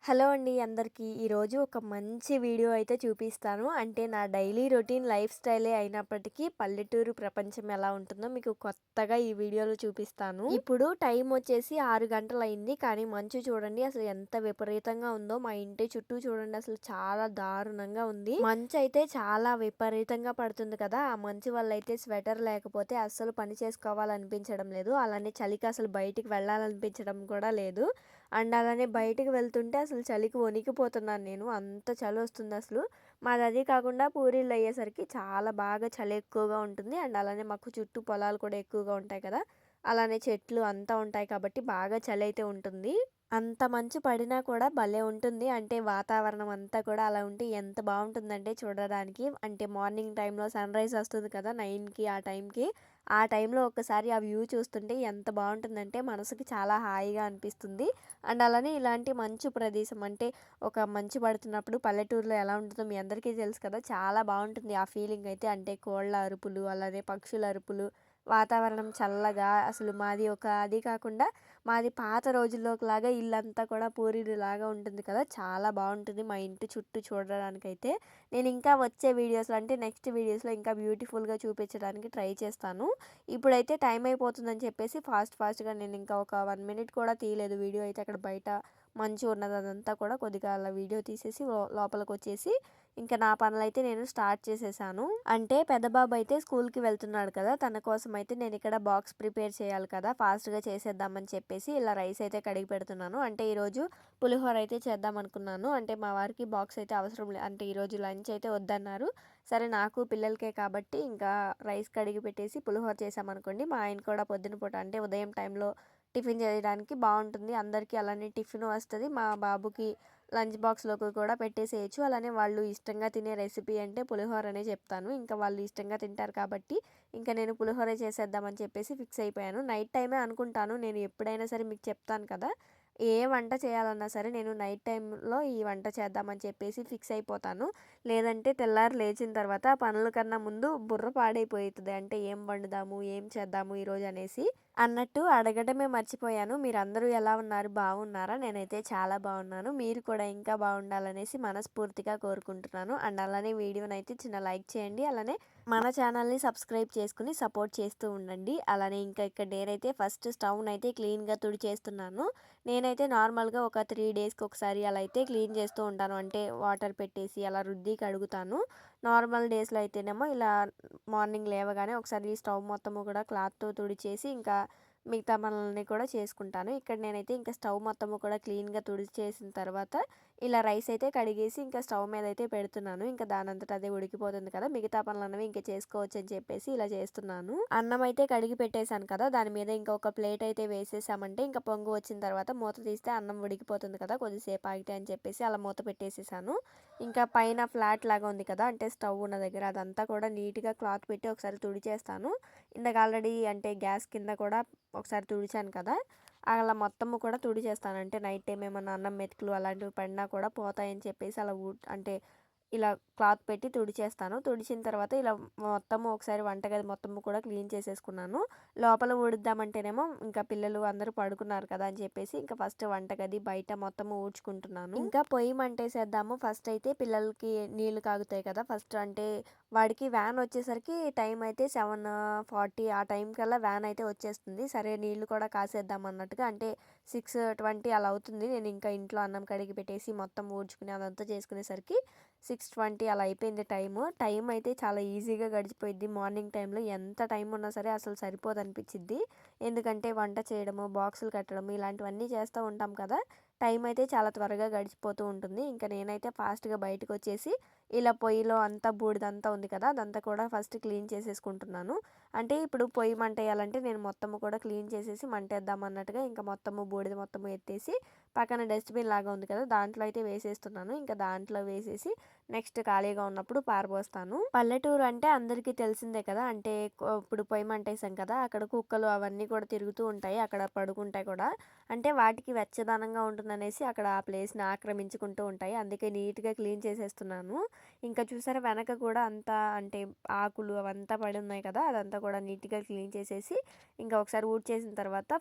Hello అండి అందరికీ. ఈరోజు ఒక మంచి వీడియో అయితే చూపిస్తాను. అంటే నా డైలీ రొటీన్ లైఫ్ స్టైలే అయినప్పటికీ పల్లెటూరు ప్రపంచం ఎలా ఉంటుందో మీకు కొత్తగా ఈ వీడియోలో చూపిస్తాను. ఇప్పుడు టైం వచ్చేసి 6 గంటలయింది. కానీ మంచు చూడండి అసలు ఎంత విపరీతంగా ఉందో. మా ఇంటి చుట్టూ చూడండి అసలు చాలా దారుణంగా ఉంది. మంచు అయితే చాలా విపరీతంగా పడుతుంది కదా. ఆ మంచు వల్ల అయితే స్వెటర్ లేకపోతే అస్సలు పని చేసుకోవాలనిపించడం లేదు. అలానే చలికి అసలు బయటికి వెళ్ళాలనిపించడం కూడా లేదు. అండ్ అలానే బయటికి వెళ్తుంటే అసలు చలికి వణికిపోతున్నాను నేను. అంత చలి వస్తుంది అసలు. మాది అది కాకుండా పూరీలు అయ్యేసరికి చాలా బాగా చలి ఎక్కువగా ఉంటుంది. అండ్ అలానే మాకు చుట్టూ పొలాలు కూడా ఎక్కువగా ఉంటాయి కదా. అలానే చెట్లు అంతా ఉంటాయి కాబట్టి బాగా చలి అయితే ఉంటుంది. అంత మంచు పడినా కూడా భలే ఉంటుంది. అంటే వాతావరణం అంతా కూడా అలా ఉంటే ఎంత బాగుంటుందంటే చూడడానికి. అంటే మార్నింగ్ టైంలో సన్‌రైజ్ వస్తుంది కదా 9కి ఆ టైంకి. ఆ టైంలో ఒక్కసారి ఆ వ్యూ చూస్తుంటే ఎంత బాగుంటుందంటే మనసుకి చాలా హాయిగా అనిపిస్తుంది. అండ్ అలానే ఇలాంటి మంచు ప్రదేశం అంటే ఒక మంచు పడుతున్నప్పుడు పల్లెటూరులో ఎలా ఉంటుందో మీ అందరికీ తెలుసు కదా. చాలా బాగుంటుంది ఆ ఫీలింగ్ అయితే. అంటే కోళ్ళ అరుపులు, అలానే పక్షుల అరుపులు, వాతావరణం చల్లగా అసలు మాది అది కాకుండా మాది పాత రోజుల్లోకిలాగా ఇల్లంతా కూడా పూరిల్లులాగా ఉంటుంది కదా. చాలా బాగుంటుంది మా ఇంటి చుట్టూ చూడడానికైతే. నేను ఇంకా వచ్చే వీడియోస్లో అంటే నెక్స్ట్ వీడియోస్లో ఇంకా బ్యూటిఫుల్గా చూపించడానికి ట్రై చేస్తాను. ఇప్పుడైతే టైం అయిపోతుందని చెప్పేసి ఫాస్ట్గా నేను ఇంకా ఒక 1 మినిట్ కూడా తీయలేదు వీడియో అయితే. అక్కడ బయట మంచు ఉన్నది అదంతా కూడా కొద్దిగా అలా వీడియో తీసేసి లోపలికి వచ్చేసి ఇంకా నా పనులైతే నేను స్టార్ట్ చేసేసాను. అంటే పెద్ద బాబు అయితే స్కూల్కి వెళ్తున్నాడు కదా. తన కోసం అయితే నేను ఇక్కడ బాక్స్ ప్రిపేర్ చేయాలి కదా. ఫాస్ట్గా చేసేద్దామని చెప్పేసి ఇలా రైస్ అయితే కడిగి పెడుతున్నాను. అంటే ఈరోజు పులిహోర అయితే చేద్దాం అనుకున్నాను. అంటే మా వారికి బాక్స్ అయితే అవసరం లేదు. అంటే ఈరోజు లంచ్ అయితే వద్దన్నారు. సరే నాకు పిల్లలకే కాబట్టి ఇంకా రైస్ కడిగి పెట్టేసి పులిహోర చేసామనుకోండి. మా ఆయన కూడా పొద్దున పూట అంటే ఉదయం టైంలో టిఫిన్ చేయడానికి బాగుంటుంది. అందరికీ అలానే టిఫిన్ వస్తుంది. మా బాబుకి లంచ్ బాక్స్లోకి కూడా పెట్టేసేయచ్చు. అలానే వాళ్ళు ఇష్టంగా తినే రెసిపీ అంటే పులిహోర అనే చెప్తాను. ఇంకా వాళ్ళు ఇష్టంగా తింటారు కాబట్టి ఇంకా నేను పులిహోర చేసేద్దామని చెప్పేసి ఫిక్స్ అయిపోయాను. నైట్ టైమే అనుకుంటాను నేను ఎప్పుడైనా సరే మీకు చెప్తాను కదా. ఏ వంట చేయాలన్నా సరే నేను నైట్ టైంలో ఈ వంట చేద్దామని చెప్పేసి ఫిక్స్ అయిపోతాను. లేదంటే తెల్లారి లేచిన తర్వాత పనుల కన్నా ముందు బుర్ర పాడైపోతుంది. అంటే ఏం వండుదాము, ఏం చేద్దాము ఈరోజు అనేసి. అన్నట్టు అడగడమే మర్చిపోయాను. మీరందరూ ఎలా ఉన్నారు? బాగున్నారా? నేనైతే చాలా బాగున్నాను. మీరు కూడా ఇంకా బాగుండాలనేసి మనస్ఫూర్తిగా కోరుకుంటున్నాను. అండ్ అలానే వీడియోనైతే చిన్న లైక్ చేయండి. అలానే మన ఛానల్ని సబ్స్క్రైబ్ చేసుకుని సపోర్ట్ చేస్తూ ఉండండి. అలానే ఇంకా ఇక్కడ నేనైతే ఫస్ట్ స్టవ్నైతే క్లీన్గా తుడిచేస్తున్నాను. నేనైతే నార్మల్గా ఒక 3 డేస్కి ఒకసారి అలా అయితే క్లీన్ చేస్తూ ఉంటాను. అంటే వాటర్ పెట్టేసి అలా రుద్ది కడుగుతాను. నార్మల్ డేస్లో అయితేనేమో ఇలా మార్నింగ్ లేవగానే ఒకసారి స్టవ్ మొత్తము కూడా క్లాత్తో తుడిచేసి ఇంకా మిగతా పనులన్నీ కూడా చేసుకుంటాను. ఇక్కడ నేనైతే ఇంకా స్టవ్ మొత్తము కూడా క్లీన్గా తుడిచేసిన తర్వాత ఇలా రైస్ అయితే కడిగేసి ఇంకా స్టవ్ మీద అయితే పెడుతున్నాను. ఇంకా దానంతట అదే ఉడికిపోతుంది కదా. మిగతా పనులు అన్నవి ఇంకా చేసుకోవచ్చు అని చెప్పేసి ఇలా చేస్తున్నాను. అన్నం అయితే కడిగి పెట్టేశాను కదా. దాని మీద ఇంకొక ప్లేట్ అయితే వేసేసామంటే ఇంకా పొంగు వచ్చిన తర్వాత మూత తీస్తే అన్నం ఉడికిపోతుంది కదా. కొద్దిసేపు ఆగితే అని చెప్పేసి అలా మూత పెట్టేసేసాను. ఇంకా పైన ఫ్లాట్ లాగా ఉంది కదా. అంటే స్టవ్ ఉన్న దగ్గర అదంతా కూడా నీట్గా క్లాత్ పెట్టి ఒకసారి తుడిచేస్తాను. ఇందాక ఆల్రెడీ అంటే గ్యాస్ కింద కూడా ఒకసారి తుడిచాను కదా. అలా మొత్తము కూడా తుడిచేస్తాను. అంటే నైట్ టైం ఏమన్నా అన్నం మెతుకులు అలాంటివి పడినా కూడా పోతాయని చెప్పేసి అలా అంటే ఇలా క్లాత్ పెట్టి తుడిచేస్తాను. తుడిచిన తర్వాత ఇలా మొత్తము ఒకసారి వంటగది మొత్తము కూడా క్లీన్ చేసేసుకున్నాను. లోపల ఊడుద్దామంటేనేమో ఇంకా పిల్లలు అందరూ పడుకున్నారు కదా అని చెప్పేసి ఇంకా ఫస్ట్ వంటగది బయట మొత్తము ఊడ్చుకుంటున్నాను. ఇంకా పొయ్యి మంటేసేద్దాము. ఫస్ట్ అయితే పిల్లలకి నీళ్లు కాగుతాయి కదా. ఫస్ట్ అంటే వాడికి వ్యాన్ వచ్చేసరికి టైం అయితే 7:40 ఆ టైం కల్లా వ్యాన్ అయితే వచ్చేస్తుంది. సరే నీళ్లు కూడా కాసేద్దాం అన్నట్టుగా అంటే 6:20 అలా అవుతుంది. నేను ఇంకా ఇంట్లో అన్నం కడిగి పెట్టేసి మొత్తం ఊడ్చుకుని అదంతా చేసుకునేసరికి 6:20 అలా అయిపోయింది టైము. టైం అయితే చాలా ఈజీగా గడిచిపోయిద్ది. మార్నింగ్ టైంలో ఎంత టైం ఉన్నా సరే అసలు సరిపోదు అనిపించిద్ది. ఎందుకంటే వంట చేయడము, బాక్సులు కట్టడము ఇలాంటివన్నీ చేస్తూ ఉంటాం కదా. టైం అయితే చాలా త్వరగా గడిచిపోతూ ఉంటుంది. ఇంకా నేనైతే ఫాస్ట్గా బయటకు వచ్చేసి ఇలా పొయ్యిలో అంతా బూడిదంతా ఉంది కదా. అదంతా కూడా ఫస్ట్ క్లీన్ చేసేసుకుంటున్నాను. అంటే ఇప్పుడు పొయ్యి మంట వేయాలంటే నేను మొత్తము కూడా క్లీన్ చేసేసి మంటేద్దాం అన్నట్టుగా ఇంకా మొత్తము బూడిద మొత్తము ఎత్తేసి పక్కన డస్ట్బిన్ లాగా ఉంది కదా దాంట్లో అయితే వేసేస్తున్నాను. ఇంకా దాంట్లో వేసేసి నెక్స్ట్ ఖాళీగా ఉన్నప్పుడు పారబోస్తాను. పల్లెటూరు అంటే అందరికీ తెలిసిందే కదా! అంటే ఇప్పుడు పొయ్యి మంటేసాం కదా! అక్కడ కుక్కలు అవన్నీ కూడా తిరుగుతూ ఉంటాయి. అక్కడ పడుకుంటాయి కూడా. అంటే వాటికి వెచ్చదనంగా ఉంటుందనేసి అక్కడ ఆ ప్లేస్‌ని ఆక్రమించుకుంటూ ఉంటాయి. అందుకే నీట్‌గా క్లీన్ చేసేస్తున్నాను. ఇంకా చూసారా వెనక కూడా అంతా అంటే ఆకులు అవంతా పడి ఉన్నాయి కదా! అదంతా కూడా నీట్‌గా క్లీన్ చేసేసి ఇంకా ఒకసారి ఊడ్చేసిన తర్వాత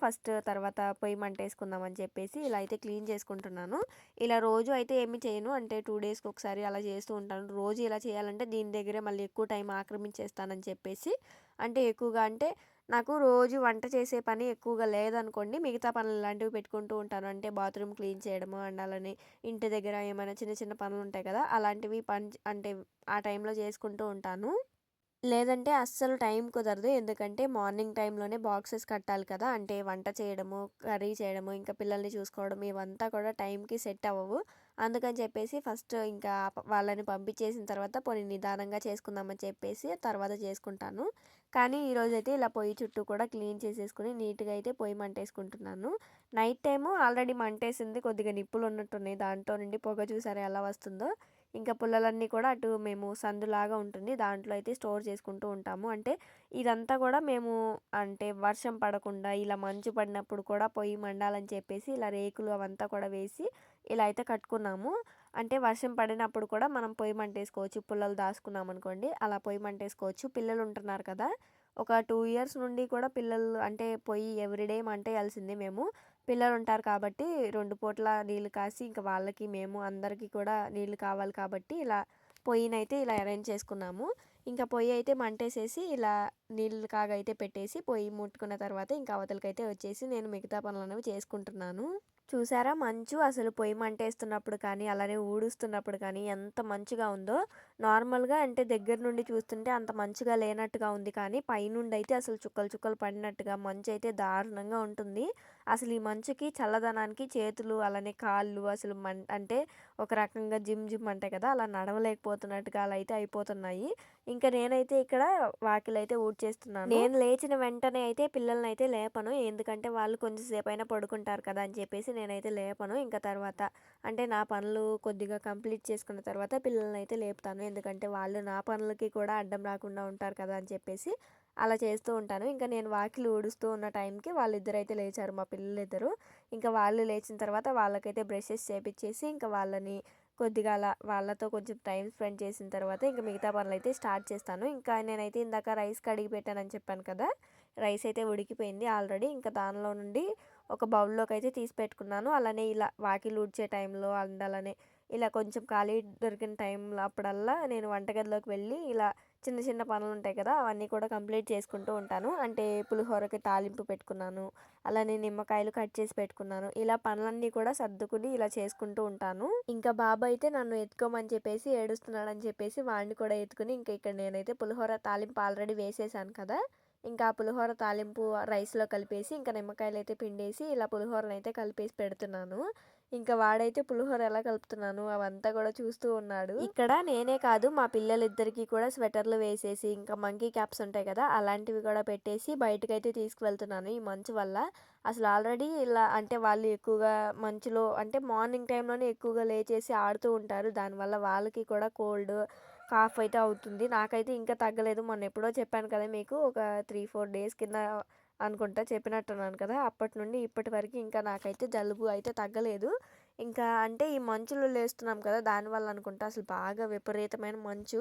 పొయ్యి మంటేసుకుందాం అని చెప్పేసి ఇలా అయితే క్లీన్ చేసుకుంటున్నాను. ఇలా రోజు అయితే ఏమి చేయను. అంటే 2 డేస్‌కి ఒకసారి అలా చేస్తూ ఉంటాను. రోజు ఇలా చేయాలంటే దీని దగ్గరే మళ్ళీ ఎక్కువ టైం ఆక్రమించేస్తానని చెప్పేసి అంటే ఎక్కువగా అంటే నాకు రోజు వంట చేసే పని ఎక్కువగా లేదనుకోండి. మిగతా పనులు ఇలాంటివి పెట్టుకుంటూ ఉంటాను. అంటే బాత్రూమ్ క్లీన్ చేయడము అండ్ అలానే ఇంటి దగ్గర ఏమైనా చిన్న చిన్న పనులుంటాయి కదా! అలాంటివి అంటే ఆ టైంలో చేసుకుంటూ ఉంటాను. లేదంటే అస్సలు టైం కుదరదు. ఎందుకంటే మార్నింగ్ టైంలోనే బాక్సెస్ కట్టాలి కదా! అంటే వంట చేయడము, కర్రీ చేయడము, ఇంకా పిల్లల్ని చూసుకోవడం ఇవంతా కూడా టైంకి సెట్ అవ్వవు. అందుకని చెప్పేసి ఫస్ట్ ఇంకా వాళ్ళని పంపించేసిన తర్వాత పోనీ నిదానంగా చేసుకుందామని చెప్పేసి తర్వాత చేసుకుంటాను. కానీ ఈరోజైతే ఇలా పొయ్యి చుట్టూ కూడా క్లీన్ చేసేసుకొని నీట్‌గా అయితే పొయ్యి మంటేసుకుంటున్నాను. నైట్ టైము ఆల్రెడీ మంటేసింది. కొద్దిగా నిప్పులున్నట్టున్నాయి. దాంట్లో నుండి పొగ చూసారా ఎలా వస్తుందో. ఇంకా పుల్లలన్నీ కూడా అటు మేము సందులాగా ఉంటుంది. దాంట్లో అయితే స్టోర్ చేసుకుంటూ ఉంటాము. అంటే ఇదంతా కూడా మేము అంటే వర్షం పడకుండా ఇలా మంచు పడినప్పుడు కూడా పొయ్యి మండాలని చెప్పేసి ఇలా రేకులు అవంతా కూడా వేసి ఇలా అయితే కట్టుకున్నాము. అంటే వర్షం పడినప్పుడు కూడా మనం పొయ్యి మంటేసుకోవచ్చు. పుల్లలు దాసుకున్నామనుకోండి అలా పొయ్యి మంటేసుకోవచ్చు. పిల్లలు ఉంటున్నారు కదా! ఒక 2 ఇయర్స్ నుండి కూడా పిల్లలు అంటే పొయ్యి ఎవ్రీడే మంటేయాల్సిందే మేము. పిల్లలుంటారు కాబట్టి 2 పూటల నీళ్ళు కాసి ఇంక వాళ్ళకి మేము అందరికీ కూడా నీళ్ళు కావాలి కాబట్టి ఇలా పొయ్యినైతే ఇలా అరేంజ్ చేసుకున్నాము. ఇంకా పొయ్యి అయితే మంటేసేసి ఇలా నీళ్ళు కాగైతే పెట్టేసి పొయ్యి ముట్టుకున్న తర్వాత ఇంకా అవతలకైతే వచ్చేసి నేను మిగతా పనులనేవి చేసుకుంటున్నాను. చూసారా మంచు అసలు పొయ్యి మంటేస్తున్నప్పుడు కానీ అలానే ఊడుస్తున్నప్పుడు కానీ ఎంత మంచుగా ఉందో. నార్మల్‌గా అంటే దగ్గర నుండి చూస్తుంటే అంత మంచుగా లేనట్టుగా ఉంది కానీ పైనుండి అయితే అసలు చుక్కలు చుక్కలు పడినట్టుగా మంచయితే దారుణంగా ఉంటుంది. అసలు ఈ మంచుకి చల్లదనానికి చేతులు అలానే కాళ్ళు అసలు అంటే ఒక రకంగా జిమ్ జిమ్ అంటాయి కదా! అలా నడవలేకపోతున్నట్టుగా అలా అయితే అయిపోతున్నాయి. ఇంకా నేనైతే ఇక్కడ వాకిలైతే ఊడ్చేస్తున్నాను. నేను లేచిన వెంటనే అయితే పిల్లలనైతే లేపను. ఎందుకంటే వాళ్ళు కొంచెం సేపైనా పడుకుంటారు కదా! అని చెప్పేసి నేనైతే లేపను. ఇంకా తర్వాత అంటే నా పనులు కొద్దిగా కంప్లీట్ చేసుకున్న తర్వాత పిల్లలనైతే లేపుతాను. ఎందుకంటే వాళ్ళు నా పనులకి కూడా అడ్డం రాకుండా ఉంటారు కదా! అని చెప్పేసి అలా చేస్తూ ఉంటాను. ఇంకా నేను వాకిలి ఊడుస్తూ ఉన్న టైంకి వాళ్ళిద్దరైతే లేచారు మా పిల్లలిద్దరు. ఇంకా వాళ్ళు లేచిన తర్వాత వాళ్ళకైతే బ్రషెస్ చేపిచ్చేసి ఇంకా వాళ్ళని కొద్దిగా అలా వాళ్ళతో కొంచెం టైం స్పెండ్ చేసిన తర్వాత ఇంక మిగతా పనులైతే స్టార్ట్ చేస్తాను. ఇంకా నేనైతే ఇందాక రైస్ కడిగి పెట్టానని చెప్పాను కదా! రైస్ అయితే ఉడికిపోయింది ఆల్రెడీ. ఇంకా దానిలో నుండి ఒక బౌల్‌లోకి అయితే తీసి పెట్టుకున్నాను. అలానే ఇలా వాకిలి ఊడ్చే టైంలో అండ్ అలానే ఇలా కొంచెం ఖాళీ దొరికిన టైంలో అప్పుడల్లా నేను వంటగదిలోకి వెళ్ళి ఇలా చిన్న చిన్న పనులుంటాయి కదా! అవన్నీ కూడా కంప్లీట్ చేసుకుంటూ ఉంటాను. అంటే పులిహోరకి తాలింపు పెట్టుకున్నాను. అలానే నిమ్మకాయలు కట్ చేసి పెట్టుకున్నాను. ఇలా పనులన్నీ కూడా సర్దుకుని ఇలా చేసుకుంటూ ఉంటాను. ఇంకా బాబు అయితే నన్ను ఎత్తుకోమని చెప్పేసి ఏడుస్తున్నాడని చెప్పేసి వాడిని కూడా ఎత్తుకుని ఇంక ఇక్కడ నేనైతే పులిహోర తాలింపు ఆల్రెడీ వేసేసాను కదా! ఇంకా ఆ పులిహోర తాలింపు రైస్‌లో కలిపేసి ఇంకా నిమ్మకాయలైతే పిండేసి ఇలా పులిహోరనైతే కలిపేసి పెడుతున్నాను. ఇంకా వాడైతే పులిహోర ఎలా కలుపుతున్నాను అవంతా కూడా చూస్తూ ఉన్నాడు. ఇక్కడ నేనే కాదు మా పిల్లలిద్దరికీ కూడా స్వెటర్‌లు వేసేసి ఇంకా మంకీ క్యాప్స్ ఉంటాయి కదా! అలాంటివి కూడా పెట్టేసి బయటకైతే తీసుకువెళ్తున్నాను ఈ మంచు వల్ల. అసలు ఆల్రెడీ ఇలా అంటే వాళ్ళు ఎక్కువగా మంచులో అంటే మార్నింగ్ టైంలోనే ఎక్కువగా లేచేసి ఆడుతూ ఉంటారు. దానివల్ల వాళ్ళకి కూడా కోల్డ్, కాఫ్ అయితే అవుతుంది. నాకైతే ఇంకా తగ్గలేదు. మొన్న ఎప్పుడో చెప్పాను కదా మీకు ఒక 3, 4 డేస్ కింద అనుకుంటా చెప్పినట్టున్నాను కదా! అప్పటి నుండి ఇప్పటి వరకు ఇంకా నాకైతే జలుబు అయితే తగ్గలేదు. ఇంకా అంటే ఈ మంచులో లేస్తున్నాం కదా! దానివల్ల అనుకుంటా అసలు బాగా విపరీతమైన మంచు.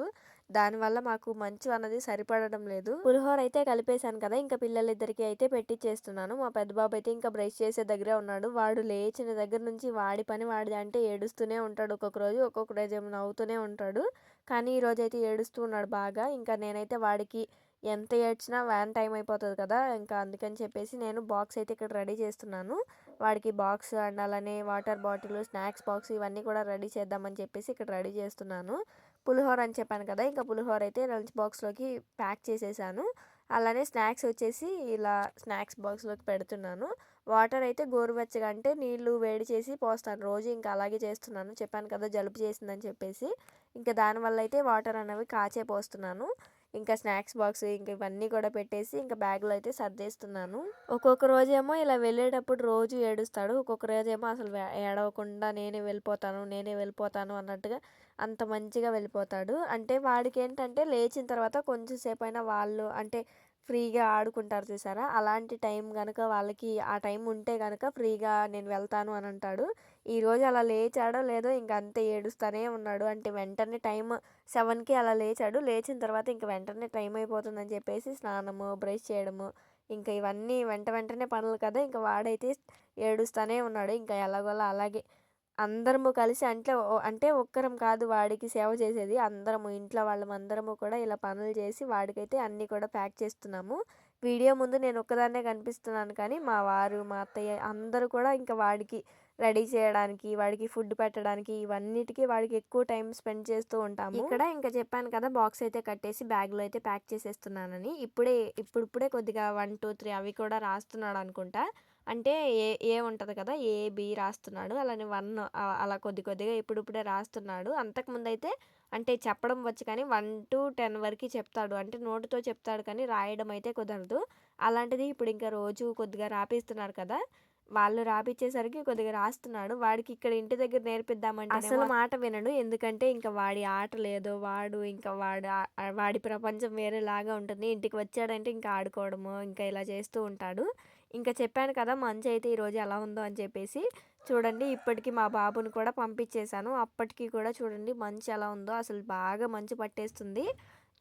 దానివల్ల మాకు మంచు అన్నది సరిపడడం లేదు. పులిహోర అయితే కలిపేశాను కదా! ఇంకా పిల్లలిద్దరికీ అయితే పెట్టిచ్చేస్తున్నాను. మా పెద్ద బాబు అయితే ఇంకా బ్రష్ చేసే దగ్గరే ఉన్నాడు. వాడు లేచిన దగ్గర నుంచి వాడి పని వాడిదే అంటే ఏడుస్తూనే ఉంటాడు ఒక్కొక్క రోజేమో నవ్వుతూనే ఉంటాడు. కానీ ఈరోజైతే ఏడుస్తూ ఉన్నాడు బాగా. ఇంకా నేనైతే వాడికి ఎంత ఏడ్చినా వ్యాన్ టైం అయిపోతది కదా! ఇంకా అందుకని చెప్పేసి నేను బాక్స్ అయితే ఇక్కడ రెడీ చేస్తున్నాను. వాడికి బాక్స్ అండ్ అలానే వాటర్ బాటిల్, స్నాక్స్ బాక్స్ ఇవన్నీ కూడా రెడీ చేద్దామని చెప్పేసి ఇక్కడ రెడీ చేస్తున్నాను. పులిహోర అని చెప్పాను కదా! ఇంకా పులిహోర అయితే లంచ్ బాక్స్‌లోకి ప్యాక్ చేసేసాను. అలానే స్నాక్స్ వచ్చేసి ఇలా స్నాక్స్ బాక్స్‌లోకి పెడుతున్నాను. వాటర్ అయితే గోరువెచ్చగా అంటే నీళ్ళు వేడి చేసి పోస్తాను. రోజు ఇంకా అలాగే చేస్తున్నాను. చెప్పాను కదా జలుబు చేసిందని చెప్పేసి. ఇంకా దానివల్ల అయితే వాటర్ అనేవి కాచే పోస్తున్నాను. ఇంకా స్నాక్స్ బాక్స్ ఇంక ఇవన్నీ కూడా పెట్టేసి ఇంకా బ్యాగ్లో అయితే సర్దేస్తున్నాను. ఒక్కొక్క రోజేమో ఇలా వెళ్ళేటప్పుడు రోజు ఏడుస్తాడు. ఒక్కొక్క రోజేమో అసలు ఏడవకుండా నేనే వెళ్ళిపోతాను అన్నట్టుగా అంత మంచిగా వెళ్ళిపోతాడు. అంటే వాడికి ఏంటంటే లేచిన తర్వాత కొంచెం సేపైనా వాళ్ళు అంటే ఫ్రీగా ఆడుకుంటారు చూసారా, అలాంటి టైం గనక వాళ్ళకి ఆ టైం ఉంటే గనక ఫ్రీగా నేను వెళ్తాను అని అంటాడు. ఈరోజు అలా లేచాడో లేదో ఇంక అంతే ఏడుస్తూనే ఉన్నాడు. అంటే వెంటనే టైం 7కి అలా లేచాడు. లేచిన తర్వాత ఇంక వెంటనే టైం అయిపోతుందని చెప్పేసి స్నానము, బ్రష్ చేయడము, ఇంకా ఇవన్నీ వెంటనే పనులు కదా! ఇంక వాడైతే ఏడుస్తూనే ఉన్నాడు. ఇంకా ఎలాగోలా అలాగే అందరము కలిసి అంటే ఒక్కరం కాదు వాడికి సేవ చేసేది. అందరము ఇంట్లో వాళ్ళమందరము కూడా ఇలా పనులు చేసి వాడికైతే అన్నీ కూడా ప్యాక్ చేస్తున్నాము. వీడియో ముందు నేను ఒక్కదాన్నే కనిపిస్తున్నాను కానీ మా వారు, మా అత్తయ్య అందరూ కూడా ఇంకా వాడికి రెడీ చేయడానికి, వాడికి ఫుడ్ పెట్టడానికి ఇవన్నిటికి వాడికి ఎక్కువ టైం స్పెండ్ చేస్తూ ఉంటాము. ఇక్కడ ఇంకా చెప్పాను కదా బాక్స్ అయితే కట్టేసి బ్యాగ్‌లో అయితే ప్యాక్ చేసేస్తున్నానని. ఇప్పుడిప్పుడే కొద్దిగా 1, 2, 3 అవి కూడా రాస్తున్నాడు అనుకుంటా. అంటే ఏ ఉంటది కదా! ఏ, బి రాస్తున్నాడు. అలానే 1 అలా కొద్దిగా ఇప్పుడిప్పుడే రాస్తున్నాడు. అంతకుముందయితే అంటే చెప్పడం వచ్చు కానీ 1-10 వరకి చెప్తాడు. అంటే నోటితో చెప్తాడు కానీ రాయడం అయితే కుదరదు. అలాంటిది ఇప్పుడు ఇంకా రోజు కొద్దిగా రాపిస్తున్నారు కదా! వాళ్ళు రాపిచ్చేసరికి కొద్దిగా రాస్తున్నాడు. వాడికి ఇక్కడ ఇంటి దగ్గర నేర్పిద్దామంటే అసలు మాట వినడు. ఎందుకంటే ఇంక వాడి ఆటలేదో వాడి ప్రపంచం వేరేలాగా ఉంటుంది. ఇంటికి వచ్చాడంటే ఇంకా ఆడుకోవడము, ఇంకా ఇలా చేస్తూ ఉంటాడు. ఇంకా చెప్పాను కదా మంచయితే ఈరోజు ఎలా ఉందో అని చెప్పేసి. చూడండి ఇప్పటికి మా బాబుని కూడా పంపించేశాను. అప్పటికి కూడా చూడండి మంచు ఎలా ఉందో, అసలు బాగా మంచు పట్టేస్తుంది.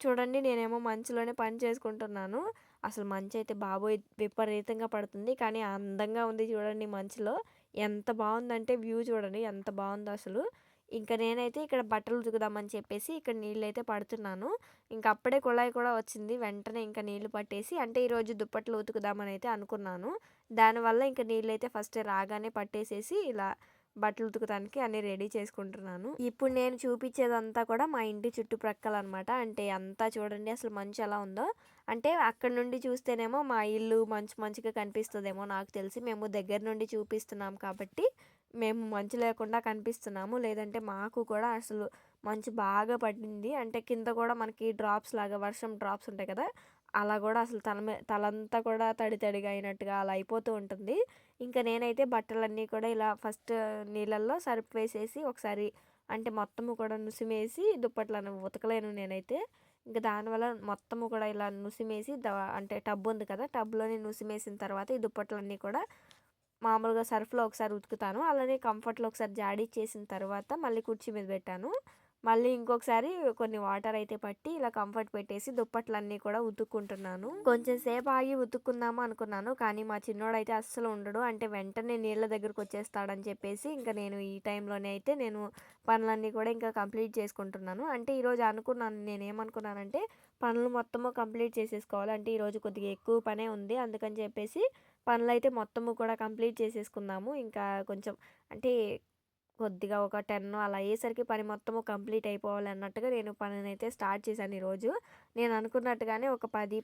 చూడండి నేనేమో మంచులోనే పని చేసుకుంటున్నాను. అసలు మంచయితే బాబోయ్! విపరీతంగా పడుతుంది. కానీ అందంగా ఉంది చూడండి మంచులో. ఎంత బావుందంటే వ్యూ చూడండి ఎంత బావుందో అసలు. ఇంక నేనైతే ఇక్కడ బట్టలు ఉతుకుదామని చెప్పేసి ఇక్కడ నీళ్ళైతే పడుతున్నాను. ఇంక అప్పుడే కుళాయి కూడా వచ్చింది. వెంటనే ఇంక నీళ్లు పట్టేసి అంటే ఈరోజు దుప్పట్లు ఉతుకుదామని అయితే అనుకున్నాను. దానివల్ల ఇంక నీళ్ళైతే ఫస్ట్ రాగానే పట్టేసేసి ఇలా బట్టలు ఉతకడానికి అన్నీ రెడీ చేసుకుంటున్నాను. ఇప్పుడు నేను చూపించేదంతా కూడా మా ఇంటి చుట్టుప్రక్కల అనమాట. అంటే అంతా చూడండి అసలు మంచు ఎలా ఉందో. అంటే అక్కడి నుండి చూస్తేనేమో మా ఇల్లు మంచుగా కనిపిస్తదేమో నాకు తెలిసి. మేము దగ్గర నుండి చూపిస్తున్నాం కాబట్టి మేము మంచు లేకుండా కనిపిస్తున్నాము. లేదంటే మాకు కూడా అసలు మంచు బాగా పడింది. అంటే కింద కూడా మనకి డ్రాప్స్ లాగా వర్షం డ్రాప్స్ ఉంటాయి కదా! అలా కూడా అసలు తలంతా కూడా తడిగా అయినట్టుగా అలా అయిపోతూ ఉంటుంది. ఇంకా నేనైతే బట్టలన్నీ కూడా ఇలా ఫస్ట్ నీళ్ళల్లో సర్ఫ్ వేసేసి ఒకసారి అంటే మొత్తము కూడా నుసిమేసి దుప్పట్లను ఉతకలేను నేనైతే. ఇంక దానివల్ల మొత్తము కూడా ఇలా నుసిమేసి అంటే టబ్ ఉంది కదా! టబ్‌లోని నుసిమేసిన తర్వాత ఈ దుప్పట్లన్నీ కూడా మామూలుగా సర్ఫ్‌లో ఒకసారి ఉతుకుతాను. అలానే కంఫర్ట్‌లో ఒకసారి జాడిచ్చేసిన తర్వాత మళ్ళీ కుర్చీ మీద పెట్టాను. మళ్ళీ ఇంకొకసారి కొన్ని వాటర్ అయితే పట్టి ఇలా కంఫర్ట్ పెట్టేసి దుప్పట్లన్నీ కూడా ఉతుక్కుంటున్నాను. కొంచెం సేపు ఆగి ఉతుక్కుందాము అనుకున్నాను. కానీ మా చిన్నోడైతే అస్సలు ఉండడు. అంటే వెంటనే నీళ్ళ దగ్గరకొచ్చేస్తాడని చెప్పేసి ఇంక నేను ఈ టైంలోనే అయితే నేను పనులన్నీ కూడా ఇంకా కంప్లీట్ చేసుకుంటున్నాను. అంటే ఈరోజు అనుకున్నాను నేనేమనుకున్నానంటే పనులు మొత్తము కంప్లీట్ చేసేసుకోవాలి. అంటే ఈరోజు కొద్దిగా ఎక్కువ పనే ఉంది. అందుకని చెప్పేసి పనులైతే మొత్తము కూడా కంప్లీట్ చేసేసుకుందాము. ఇంకా కొంచెం అంటే కొద్దిగా ఒక 10 అలా అయ్యేసరికి పని మొత్తము కంప్లీట్ అయిపోవాలి అన్నట్టుగా నేను పనినైతే స్టార్ట్ చేశాను ఈరోజు. నేను అనుకున్నట్టుగానే ఒక 10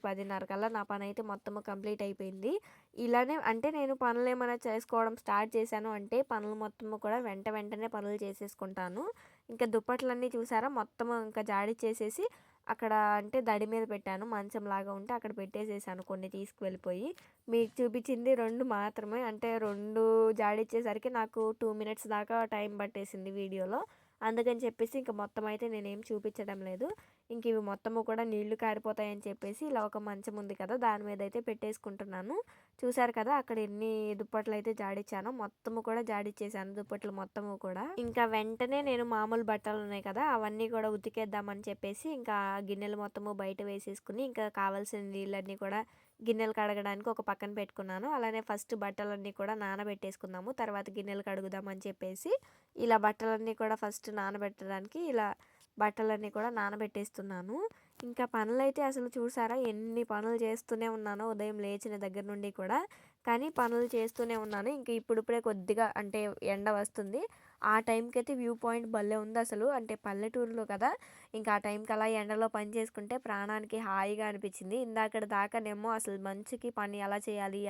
కల్లా నా పనైతే మొత్తము కంప్లీట్ అయిపోయింది. ఇలానే అంటే నేను పనులేమైనా చేసుకోవడం స్టార్ట్ చేశాను అంటే పనులు మొత్తము కూడా వెంటనే పనులు చేసేసుకుంటాను. ఇంకా దుప్పట్లన్నీ చూసారా మొత్తము ఇంకా జాడిచ్చేసేసి అక్కడ అంటే దడి మీద పెట్టాను. మంచంలాగా ఉంటే అక్కడ పెట్టేసేసాను కొన్ని తీసుకువెళ్ళిపోయి. మీకు చూపించింది 2 మాత్రమే. అంటే 2 జాడిచ్చేసరికి నాకు 2 మినిట్స్ దాకా టైం పట్టేసింది వీడియోలో. అందుకని చెప్పేసి ఇంక మొత్తం అయితే నేనేం చూపించడం లేదు. ఇంక ఇవి మొత్తము కూడా నీళ్లు కారిపోతాయని చెప్పేసి ఇలా ఒక మంచం ఉంది కదా! దాని మీద అయితే పెట్టేసుకుంటున్నాను. చూసారు కదా అక్కడ ఎన్ని దుప్పట్లయితే జాడిచ్చానో మొత్తము కూడా జాడిచ్చేసాను దుప్పట్లు మొత్తము కూడా. ఇంకా వెంటనే నేను మామూలు బట్టలున్నాయి కదా! అవన్నీ కూడా ఉతికేద్దామని చెప్పేసి ఇంకా గిన్నెలు మొత్తము బయట వేసేసుకుని ఇంకా కావాల్సిన నీళ్ళన్నీ కూడా గిన్నెలు కడగడానికి ఒక పక్కన పెట్టుకున్నాను. అలానే ఫస్ట్ బట్టలన్నీ కూడా నానబెట్టేసుకుందాము. తర్వాత గిన్నెలు కడుగుదామని చెప్పేసి ఇలా బట్టలన్నీ కూడా ఫస్ట్ నానబెట్టడానికి ఇలా బట్టలన్నీ కూడా నానబెట్టేస్తున్నాను. ఇంకా పనులైతే అసలు చూసారా ఎన్ని పనులు చేస్తూనే ఉన్నానో ఉదయం లేచిన దగ్గర నుండి కూడా. కానీ పనులు చేస్తూనే ఉన్నాను. ఇంక ఇప్పుడిప్పుడే కొద్దిగా అంటే ఎండ వస్తుంది. ఆ టైంకైతే వ్యూ పాయింట్ భలే ఉందసలు. అంటే పల్లెటూరులో కదా! ఇంకా ఆ టైంకి అలా ఎండలో పని చేసుకుంటే ప్రాణానికి హాయిగా అనిపించింది. ఇందాకటి దాకానేమో అసలు మంచుకి పని ఎలా చేయాలి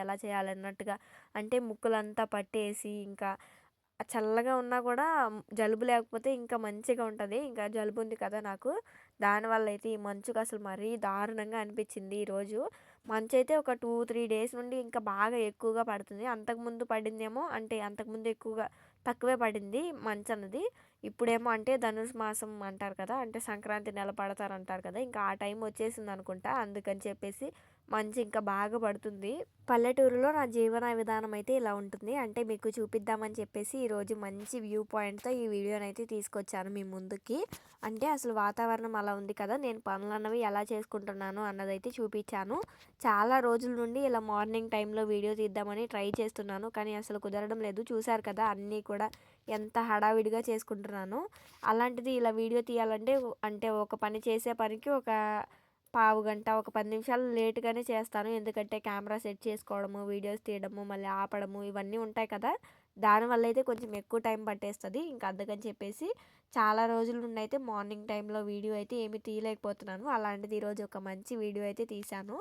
అన్నట్టుగా అంటే ముక్కులంతా పట్టేసి ఇంకా చల్లగా ఉన్నా కూడా జలుబు లేకపోతే ఇంకా మంచిగా ఉంటది. ఇంకా జలుబు ఉంది కదా నాకు. దానివల్ల అయితే ఈ మంచుకు అసలు మరీ దారుణంగా అనిపించింది ఈరోజు. మంచైతే ఒక 2, 3 డేస్ నుండి ఇంకా బాగా ఎక్కువగా పడుతుంది. అంతకుముందు పడిందేమో అంటే అంతకుముందు ఎక్కువగా తక్కువే పడింది మంచన్నది. ఇప్పుడేమో అంటే ధనుర్మాసం అంటారు కదా! అంటే సంక్రాంతి నెల పడతారంటారు కదా! ఇంకా ఆ టైం వచ్చేసిందనుకుంటా. అందుకని చెప్పేసి మంచు ఇంకా బాగా పడుతుంది. పల్లెటూరులో నా జీవన విధానం అయితే ఇలా ఉంటుంది. అంటే మీకు చూపిద్దామని చెప్పేసి ఈరోజు మంచి వ్యూ పాయింట్‌తో ఈ వీడియోనైతే తీసుకొచ్చాను మీ ముందుకి. అంటే అసలు వాతావరణం అలా ఉంది కదా! నేను పనులన్నవి ఎలా చేసుకుంటున్నాను అన్నదైతే చూపించాను. చాలా రోజుల నుండి ఇలా మార్నింగ్ టైంలో వీడియో తీద్దామని ట్రై చేస్తున్నాను. కానీ అసలు కుదరడం లేదు. చూసారు కదా అన్నీ కూడా ఎంత హడావిడిగా చేసుకుంటున్నానో. అలాంటిది ఇలా వీడియో తీయాలంటే అంటే ఒక పని చేసే పనికి ఒక పావుగంట, ఒక 10 నిమిషాలు లేట్‌గానే చేస్తాను. ఎందుకంటే కెమెరా సెట్ చేసుకోవడము, వీడియోస్ తీయడము, మళ్ళీ ఆపడము ఇవన్నీ ఉంటాయి కదా! దానివల్ల అయితే కొంచెం ఎక్కువ టైం పట్టేస్తది. ఇంకా అందుకని చెప్పేసి చాలా రోజుల నుండి అయితే మార్నింగ్ టైంలో వీడియో అయితే ఏమీ తీయలేకపోతున్నాను. అలాంటిది ఈరోజు ఒక మంచి వీడియో అయితే తీశాను.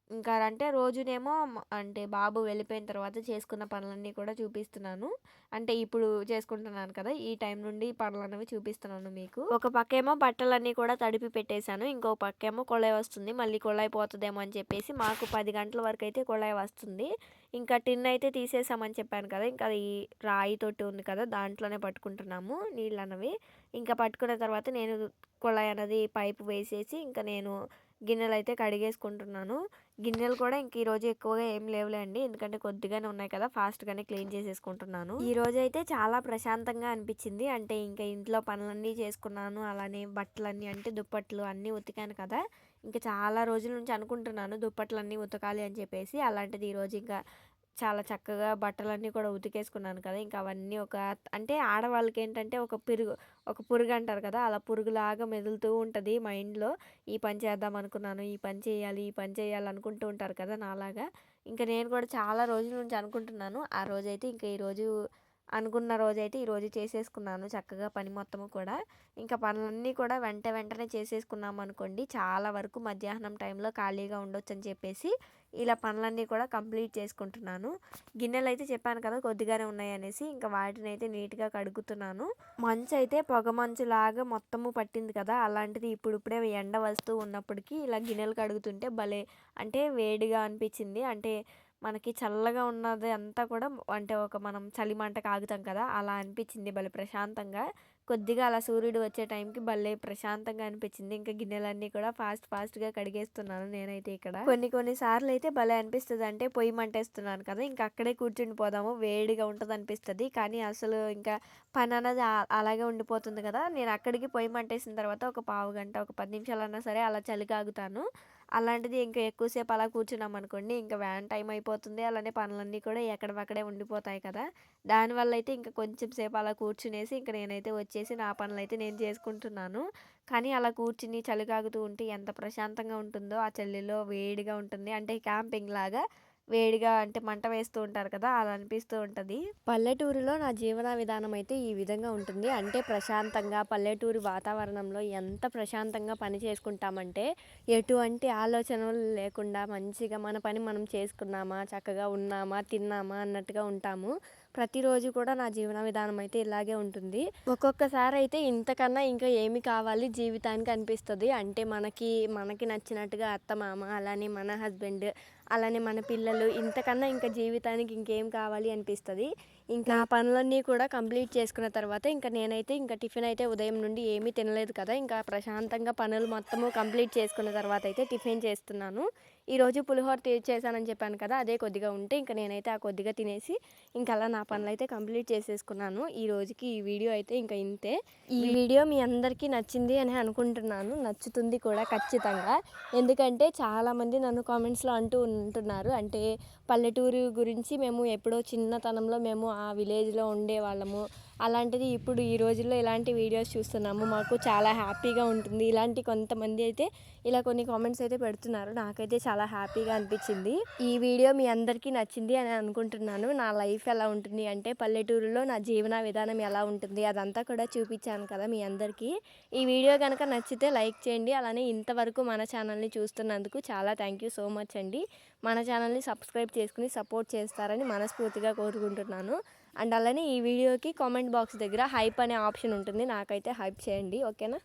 ఇంకా అంటే రోజునేమో అంటే బాబు వెళ్ళిపోయిన తర్వాత చేసుకున్న పనులన్నీ కూడా చూపిస్తున్నాను. అంటే ఇప్పుడు చేసుకుంటున్నాను కదా! ఈ టైం నుండి పనులనేవి చూపిస్తున్నాను మీకు. ఒక పక్కేమో బట్టలన్నీ కూడా తడిపి పెట్టేశాను. ఇంకో పక్కేమో కుళాయి వస్తుంది. మళ్ళీ కుళాయి పోతదేమో అని చెప్పేసి మాకు 10 గంటల వరకైతే కుళాయి వస్తుంది. ఇంకా టిన్ అయితే తీసేసామని చెప్పాను కదా! ఇంకా అది రాయి తొట్టి ఉంది కదా! దాంట్లోనే పట్టుకుంటున్నాము నీళ్ళన్నవి. ఇంకా పట్టుకున్న తర్వాత నేను కుళాయి అనేది పైపు వేసేసి ఇంకా నేను గిన్నెలైతే కడిగేసుకుంటున్నాను. గిన్నెలు కూడా ఇంక ఈరోజు ఎక్కువగా ఏం లేవులేండి. ఎందుకంటే కొద్దిగానే ఉన్నాయి కదా! ఫాస్ట్‌గానే క్లీన్ చేసేసుకుంటున్నాను. ఈరోజైతే చాలా ప్రశాంతంగా అనిపించింది. అంటే ఇంకా ఇంట్లో పనులన్నీ చేసుకున్నాను. అలానే బట్టలన్నీ అంటే దుప్పట్లు అన్నీ ఉతికాను కదా! ఇంకా చాలా రోజుల నుంచి అనుకుంటున్నాను దుప్పట్లన్నీ ఉతకాలి అని చెప్పేసి. అలాంటిది ఈరోజు ఇంకా చాలా చక్కగా బట్టలన్నీ కూడా ఉతికేసుకున్నాను కదా! ఇంకా అవన్నీ అంటే ఆడవాళ్ళకేంటంటే ఒక పురుగు అంటారు కదా! అలా పురుగులాగా మెదులుతూ ఉంటది మైండ్‌లో. ఈ పని చేద్దాం అనుకున్నాను, ఈ పని చేయాలి, ఈ పని చేయాలి అనుకుంటూ ఉంటారు కదా! నాలాగా. ఇంకా నేను కూడా చాలా రోజుల నుంచి అనుకుంటున్నాను. ఆ రోజైతే ఇంకా ఈరోజు అనుకున్న రోజైతే ఈరోజు చేసేసుకున్నాను చక్కగా పని మొత్తము కూడా. ఇంకా పనులన్నీ కూడా వెంటనే చేసేసుకున్నామనుకోండి చాలా వరకు మధ్యాహ్నం టైంలో ఖాళీగా ఉండొచ్చని చెప్పేసి ఇలా పనులన్నీ కూడా కంప్లీట్ చేసుకుంటున్నాను. గిన్నెలైతే చెప్పాను కదా కొద్దిగానే ఉన్నాయనేసి. ఇంకా వాటినైతే నీట్‌గా కడుగుతున్నాను. మంచయితే పొగ మంచులాగా మొత్తము పట్టింది కదా! అలాంటిది ఇప్పుడిప్పుడే ఎండ వస్తూ ఉన్నప్పటికీ ఇలా గిన్నెలు కడుగుతుంటే భలే అంటే వేడిగా అనిపించింది. అంటే మనకి చల్లగా ఉన్నది అంతా కూడా అంటే ఒక మనం చలిమంటకు ఆగుతాం కదా! అలా అనిపించింది భలే ప్రశాంతంగా. కొద్దిగా అలా సూర్యుడు వచ్చే టైంకి భలే ప్రశాంతంగా అనిపించింది. ఇంకా గిన్నెలన్నీ కూడా ఫాస్ట్‌గా కడిగేస్తున్నాను నేనైతే ఇక్కడ. కొన్ని సార్లయితే భలే అనిపిస్తది. అంటే పొయ్యి మంటేస్తున్నాను కదా! ఇంక అక్కడే కూర్చుండి పోదాము వేడిగా ఉంటదనిపిస్తది. కానీ అసలు ఇంకా పనన్నది అలాగే ఉండిపోతుంది కదా! నేను అక్కడికి పొయ్యి మంటేసిన తర్వాత ఒక పావుగంట, ఒక 10 నిమిషాలన్నా సరే అలా చలికాగుతాను. అలాంటిది ఇంకా ఎక్కువసేపు అలా కూర్చున్నామనుకోండి ఇంకా వ్యాన్ టైం అయిపోతుంది. అలానే పనులన్నీ కూడా ఎక్కడివక్కడే ఉండిపోతాయి కదా! దానివల్ల అయితే ఇంకా కొంచెం సేపు అలా కూర్చునేసి ఇంక నేనైతే వచ్చేసి నా పనులైతే నేను చేసుకుంటున్నాను. కానీ అలా కూర్చుని చలి కాగుతూ ఉంటే ఎంత ప్రశాంతంగా ఉంటుందో ఆ చలిలో వేడిగా ఉంటుంది. అంటే క్యాంపింగ్ లాగా వేడిగా అంటే మంట వేస్తూ ఉంటారు కదా! అలా అనిపిస్తూ ఉంటది. పల్లెటూరులో నా జీవన విధానం అయితే ఈ విధంగా ఉంటుంది. అంటే ప్రశాంతంగా పల్లెటూరు వాతావరణంలో ఎంత ప్రశాంతంగా పని చేసుకుంటామంటే ఎటువంటి ఆలోచనలు లేకుండా మంచిగా మన పని మనం చేసుకున్నామా, చక్కగా ఉన్నామా, తిన్నామా అన్నట్టుగా ఉంటాము. ప్రతిరోజు కూడా నా జీవన విధానం అయితే ఇలాగే ఉంటుంది. ఒక్కొక్కసారి అయితే ఇంతకన్నా ఇంకా ఏమి కావాలి జీవితానికి అనిపిస్తది. అంటే మనకి నచ్చినట్టుగా అత్తమామ, అలానే మన హస్బెండ్, అలానే మన పిల్లలు ఇంతకన్నా ఇంకా జీవితానికి ఇంకేం కావాలి అనిపిస్తది. ఇంకా నా పనులన్నీ కూడా కంప్లీట్ చేసుకున్న తర్వాత ఇంకా నేనైతే ఇంకా టిఫిన్ అయితే ఉదయం నుండి ఏమీ తినలేదు కదా! ఇంకా ప్రశాంతంగా పనులు మొత్తము కంప్లీట్ చేసుకున్న తర్వాత అయితే టిఫిన్ చేస్తున్నాను. ఈరోజు పులిహోర చేశానని చెప్పాను కదా! అదే కొద్దిగా ఉంటే ఇంక నేనైతే ఆ కొద్దిగా తినేసి ఇంక అలా నా పనులైతే కంప్లీట్ చేసేసుకున్నాను. ఈ రోజుకి ఈ వీడియో అయితే ఇంక ఇంతే. ఈ వీడియో మీ అందరికీ నచ్చింది అని అనుకుంటున్నాను. నచ్చుతుంది కూడా ఖచ్చితంగా. ఎందుకంటే చాలామంది నన్ను కామెంట్స్‌లో అంటూ ఉంటున్నారు. అంటే పల్లెటూరు గురించి మేము ఎప్పుడో చిన్నతనంలో మేము ఆ విలేజ్‌లో ఉండేవాళ్ళము. అలాంటిది ఇప్పుడు ఈ రోజుల్లో ఇలాంటి వీడియోస్ చూస్తున్నాము. మాకు చాలా హ్యాపీగా ఉంటుంది. ఇలాంటి కొంతమంది అయితే ఇలా కొన్ని కామెంట్స్ అయితే పెడుతున్నారు. నాకైతే చాలా హ్యాపీగా అనిపించింది. ఈ వీడియో మీ అందరికీ నచ్చింది అని అనుకుంటున్నాను. నా లైఫ్ ఎలా ఉంటుంది అంటే పల్లెటూరులో నా జీవన విధానం ఎలా ఉంటుంది అదంతా కూడా చూపించాను కదా మీ అందరికీ. ఈ వీడియో కనుక నచ్చితే లైక్ చేయండి. అలానే ఇంతవరకు మన ఛానల్ని చూస్తున్నందుకు చాలా థ్యాంక్ యూ సో మచ్ అండి. మన ఛానల్ని సబ్స్క్రైబ్ చేసుకుని సపోర్ట్ చేస్తారని మనస్ఫూర్తిగా కోరుకుంటున్నాను. అండ్ అలానే ఈ వీడియోకి కామెంట్ బాక్స్ దగ్గర హైప్ అనే ఆప్షన్ ఉంటుంది. నాకైతే హైప్ చేయండి. ఓకేనా?